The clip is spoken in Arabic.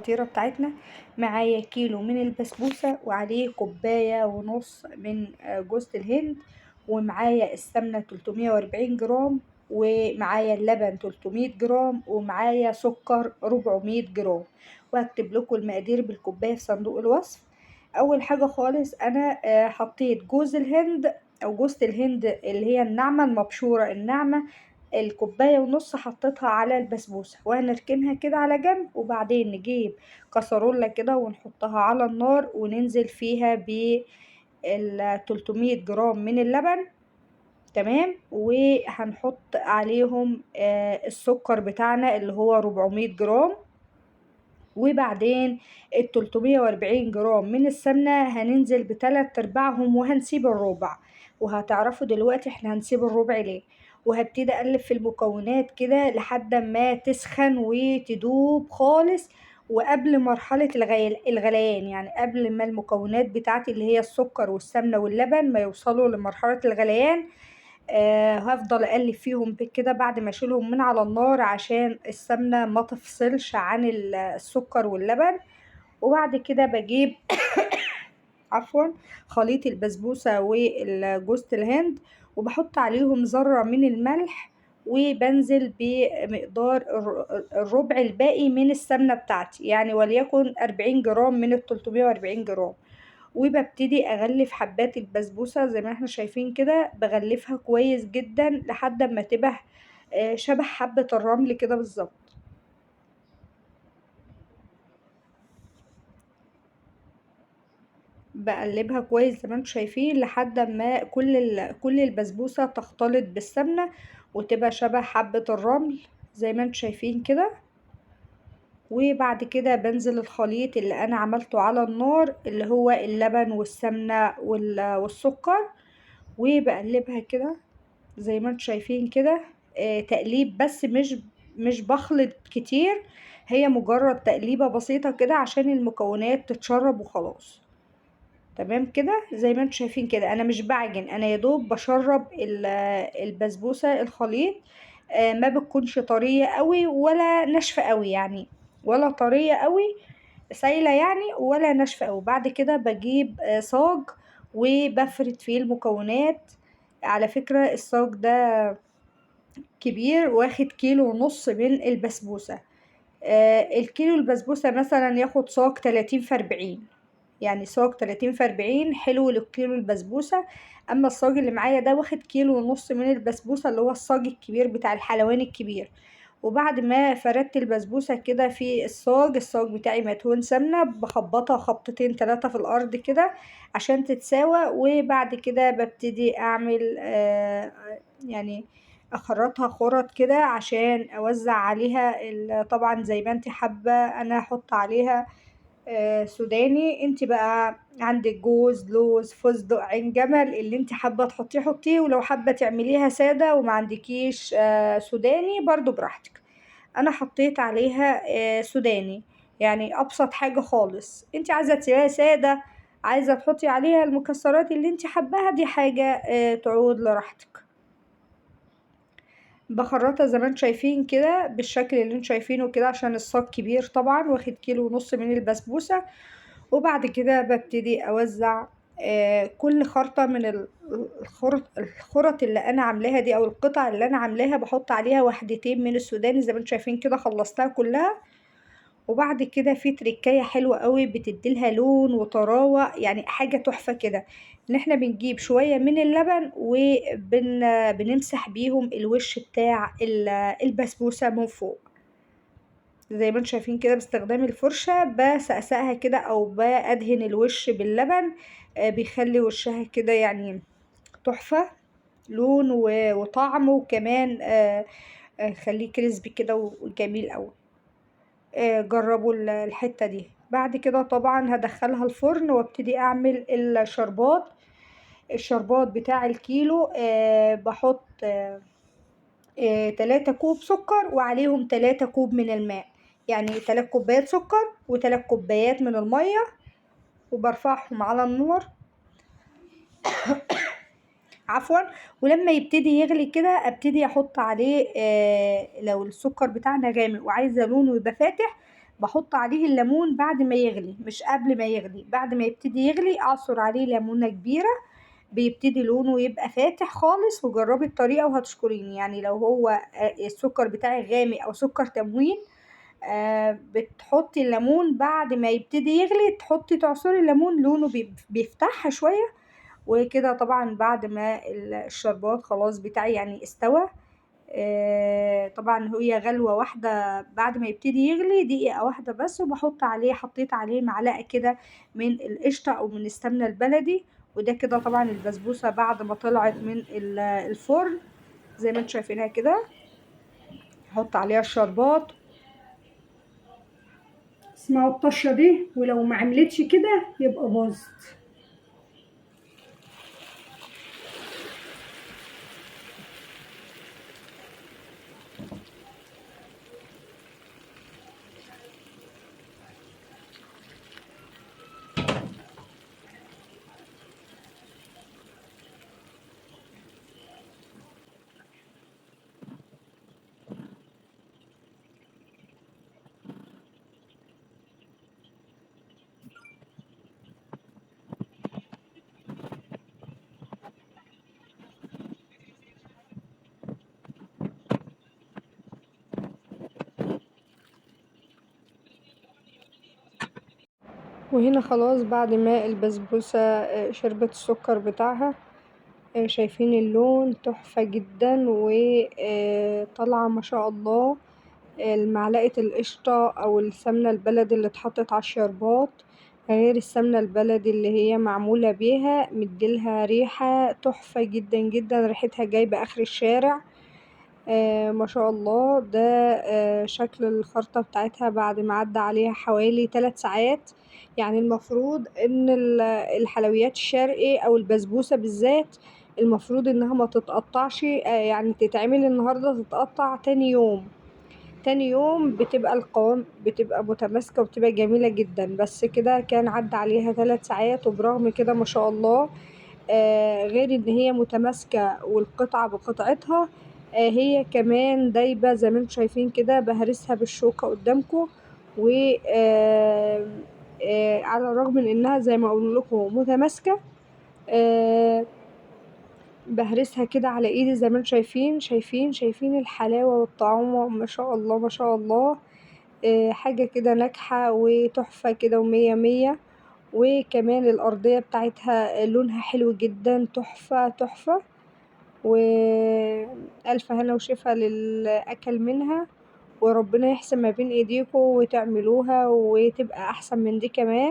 الفطيرة بتاعتنا. معايا كيلو من البسبوسة وعليه كوباية ونص من جوز الهند، ومعايا السمنة 340 جرام، ومعايا اللبن 300 جرام، ومعايا سكر 400 جرام. وهكتب لكم المقادير بالكوباية في صندوق الوصف. اول حاجة خالص انا حطيت جوز الهند او جوز الهند اللي هي الناعمة المبشورة الناعمة، الكوباية ونص حطيتها على البسبوسة وهنركنها كده على جنب. وبعدين نجيب كسرولة كده ونحطها على النار وننزل فيها ب 300 جرام من اللبن. تمام. وهنحط عليهم السكر بتاعنا اللي هو 400 جرام. وبعدين 340 جرام من السمنة هننزل بتلات ارباعهم وهنسيب الربع، وهتعرفوا دلوقتي احنا هنسيب الربع ليه. وهبتدي اقلب في المكونات كده لحد ما تسخن وتدوب خالص، وقبل مرحلة الغليان، يعني قبل ما المكونات بتاعتي اللي هي السكر والسمنة واللبن ما يوصلوا لمرحلة الغليان. هفضل اقلب فيهم كده بعد ما اشيلهم من على النار عشان السمنة ما تفصلش عن السكر واللبن. وبعد كده بجيب عفوا خليط البسبوسة والجوز الهند وبحط عليهم ذرة من الملح، وبنزل بمقدار الربع الباقي من السمنة بتاعتي، يعني وليكن 40 جرام من 340 جرام. وببتدي اغلف حبات البسبوسة زي ما احنا شايفين كده، بغلفها كويس جدا لحد ما تبقى شبه حبة الرمل كده بالظبط. بقلبها كويس زي ما انتم شايفين لحد ما كل البسبوسة تختلط بالسمنة وتبقى شبه حبة الرمل زي ما انتم شايفين كده. وبعد كده بنزل الخليط اللي انا عملته على النار اللي هو اللبن والسمنة والسكر، وبقلبها كده زي ما انتم شايفين كده. تقليب بس، مش بخلط كتير، هي مجرد تقليبة بسيطة كده عشان المكونات تتشرب وخلاص. تمام كده زي ما انتم شايفين كده، انا مش بعجن، انا يدوب بشرب البسبوسة الخليط. ما بتكونش طرية قوي ولا ناشفة قوي، يعني ولا طرية قوي سايلة يعني ولا ناشفة قوي. بعد كده بجيب صاج وبفرد فيه المكونات. على فكرة الصاج ده كبير، واخد كيلو ونص من البسبوسة. الكيلو البسبوسة مثلا ياخد صاج 30 في 40، يعني صاج 30 في 40 حلو للكيلو البسبوسة. اما الصاج اللي معايا ده واخد كيلو ونص من البسبوسة اللي هو الصاج الكبير بتاع الحلواني الكبير. وبعد ما فردت البسبوسة كده في الصاج بتاعي مدهون سمنة، بخبطها خبطتين 3 في الارض كده عشان تتساوى. وبعد كده ببتدي اعمل يعني اخرطها خرط كده عشان اوزع عليها طبعا زي ما انت حابة. انا احط عليها سوداني، انت بقى عندك جوز لوز فستق عين جمل اللي انت حابة تحطيه حطيه، ولو حابة تعمليها سادة وما عندكيش سوداني برضو براحتك. انا حطيت عليها سوداني، يعني ابسط حاجة خالص. انت عايزة تسيبها سادة، عايزة تحطي عليها المكسرات اللي انت حباها، دي حاجة تعود لراحتك. بخرطها زي ما انتم شايفين كده بالشكل اللي انتم شايفينه كده عشان الصاج كبير طبعا واخد كيلو ونص من البسبوسة. وبعد كده ببتدي اوزع كل خرطة من الخرط اللي انا عاملاها دي او القطع اللي انا عاملاها، بحط عليها وحدتين من السوداني زي ما انتم شايفين كده خلصتها كلها. وبعد كده في تركاية حلوة قوي بتديلها لون وطراوة، يعني حاجة تحفة كده، ان احنا بنجيب شوية من اللبن وبنمسح بيهم الوش بتاع البسبوسة من فوق زي ما انتم شايفين كده باستخدام الفرشة. بسقسقها كده او بادهن الوش باللبن، بيخلي وشها كده يعني تحفة لون وطعم، وكمان خليه كريسبي كده وجميل قوي. جربوا الحتة دي. بعد كده طبعا هدخلها الفرن وابتدي اعمل الشربات بتاع الكيلو. بحط 3 كوب سكر وعليهم 3 كوب من الماء، يعني 3 كوبايات سكر و3 كوبايات من المية، وبرفعهم على النار عفوا. ولما يبتدي يغلي كده ابتدي احط عليه لو السكر بتاعنا غامق وعايزه لونه يبقى فاتح، بحط عليه الليمون بعد ما يغلي مش قبل ما يغلي، بعد ما يبتدي يغلي اعصر عليه ليمونة كبيرة، بيبتدي لونه يبقى فاتح خالص. وجربي الطريقة وهتشكريني. يعني لو هو السكر بتاعي غامق او سكر تموين، بتحطي الليمون بعد ما يبتدي يغلي، تحطي تعصري الليمون لونه بيفتحها شوية. وكده طبعا بعد ما الشربات خلاص بتاعي يعني استوى. طبعا هي غلوة واحدة بعد ما يبتدي يغلي، دقيقة واحدة بس. وبحط عليه، حطيت عليه معلقة كده من القشطة او من السمنة البلدي. وده كده طبعا البسبوسة بعد ما طلعت من الفرن زي ما انتوا شايفينها كده. احط عليها الشربات. اسمعوا الطشة دي، ولو ما عملتش كده يبقى باظت. وهنا خلاص بعد ما البسبوسة شربت السكر بتاعها، شايفين اللون تحفة جدا وطالعة ما شاء الله. معلقة القشطة او السمنة البلدي اللي اتحطت على الشربات غير السمنة البلدي اللي هي معمولة بيها، مديلها ريحة تحفة جدا جدا، ريحتها جايبة اخر الشارع. ما شاء الله. ده شكل الخرطة بتاعتها بعد ما عدى عليها حوالي 3 ساعات. يعني المفروض ان الحلويات الشرقي او البسبوسة بالذات المفروض انها ما تتقطعش، يعني تتعمل النهاردة تتقطع تاني يوم. تاني يوم بتبقى القوام بتبقى متماسكة وبتبقى جميلة جدا. بس كده كان عدى عليها 3 ساعات وبرغم كده ما شاء الله، غير ان هي متماسكة والقطعة بقطعتها، هي كمان دايبة زي ما انتم شايفين كده. بهرسها بالشوكة قدامكم. و على الرغم من انها زي ما اقول لكم متماسكة، بهرسها كده على ايدي زي ما انتم شايفين الحلاوة والطعم ما شاء الله ما شاء الله. حاجة كده ناجحة وتحفة كده ومية مية. وكمان الأرضية بتاعتها لونها حلو جدا، تحفة تحفة. وألف هنا وشفا للأكل منها. وربنا يحسن ما بين ايديكم وتعملوها وتبقى أحسن من دي كمان.